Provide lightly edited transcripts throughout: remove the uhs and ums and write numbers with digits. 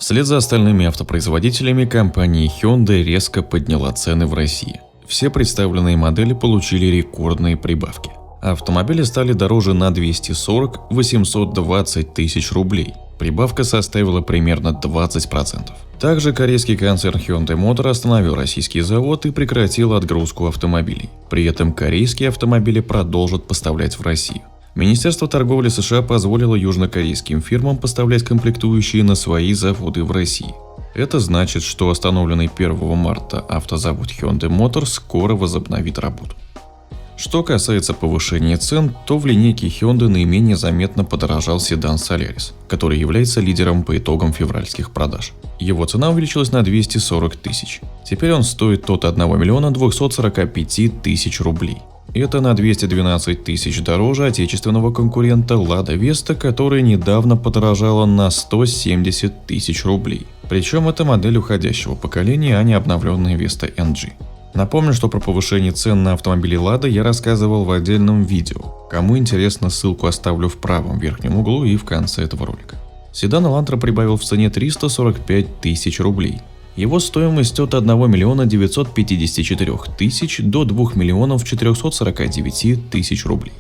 Вслед за остальными автопроизводителями компания Hyundai резко подняла цены в России. Все представленные модели получили рекордные прибавки. Автомобили стали дороже на 240-820 тысяч рублей. Прибавка составила примерно 20%. Также корейский концерн Hyundai Motor остановил российский завод и прекратил отгрузку автомобилей. При этом корейские автомобили продолжат поставлять в Россию. Министерство торговли США позволило южнокорейским фирмам поставлять комплектующие на свои заводы в России. Это значит, что остановленный 1 марта автозавод Hyundai Motor скоро возобновит работу. Что касается повышения цен, то в линейке Hyundai наименее заметно подорожал седан Solaris, который является лидером по итогам февральских продаж. Его цена увеличилась на 240 тысяч. Теперь он стоит от 1 миллиона 245 тысяч рублей. Это на 212 тысяч дороже отечественного конкурента Lada Vesta, которая недавно подорожала на 170 тысяч рублей. Причем это модель уходящего поколения, а не обновленная Vesta NG. Напомню, что про повышение цен на автомобили Lada я рассказывал в отдельном видео. Кому интересно, ссылку оставлю в правом верхнем углу и в конце этого ролика. Седан Elantra прибавил в цене 345 тысяч рублей. Его стоимость от 1 миллиона 954 тысяч до 2 миллионов 449 тысяч рублей.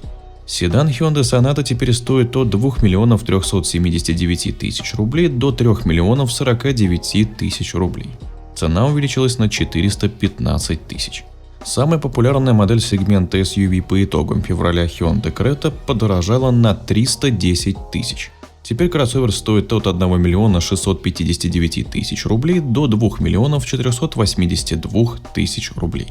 Седан Hyundai Sonata теперь стоит от 2 миллионов 379 тысяч рублей до 3 миллионов 49 тысяч рублей. Цена увеличилась на 415 тысяч. Самая популярная модель сегмента SUV по итогам февраля Hyundai Creta подорожала на 310 тысяч. Теперь кроссовер стоит от 1 миллиона 659 тысяч рублей до 2 миллионов 482 тысяч рублей.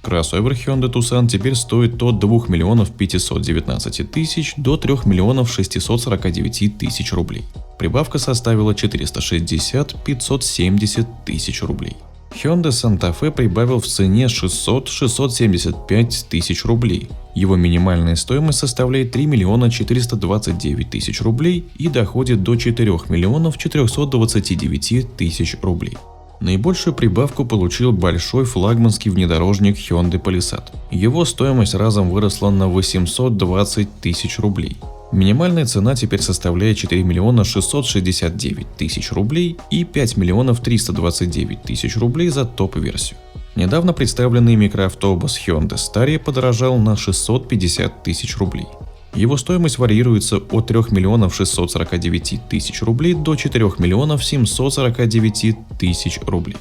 Кроссовер Hyundai Tucson теперь стоит от 2 миллионов 519 тысяч до 3 миллионов 649 тысяч рублей. Прибавка составила 460-570 тысяч рублей. Hyundai Santa Fe прибавил в цене 600-675 тысяч рублей. Его минимальная стоимость составляет 3 миллиона 429 тысяч рублей и доходит до 4 миллионов 429 тысяч рублей. Наибольшую прибавку получил большой флагманский внедорожник Hyundai Palisade. Его стоимость разом выросла на 820 тысяч рублей. Минимальная цена теперь составляет 4 миллиона 669 тысяч рублей и 5 миллионов 329 тысяч рублей за топ-версию. Недавно представленный микроавтобус Hyundai Staria подорожал на 650 тысяч рублей. Его стоимость варьируется от 3 миллионов 649 тысяч рублей до 4 миллионов 749 тысяч рублей.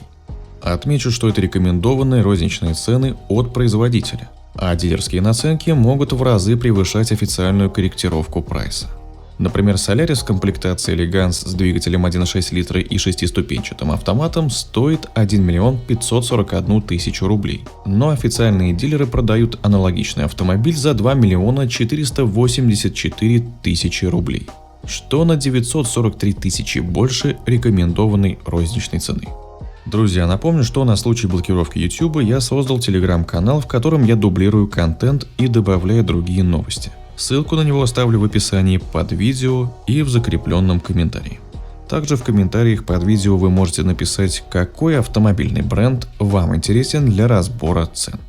Отмечу, что это рекомендованные розничные цены от производителя, а дилерские наценки могут в разы превышать официальную корректировку прайса. Например, Solaris в комплектации Elegance с двигателем 1,6 литра и 6-ступенчатым автоматом стоит 1 миллион 541 тысячу рублей, но официальные дилеры продают аналогичный автомобиль за 2 миллиона 484 тысячи рублей, что на 943 тысячи больше рекомендованной розничной цены. Друзья, напомню, что на случай блокировки YouTube я создал телеграм-канал, в котором я дублирую контент и добавляю другие новости. Ссылку на него оставлю в описании под видео и в закрепленном комментарии. Также в комментариях под видео вы можете написать, какой автомобильный бренд вам интересен для разбора цен.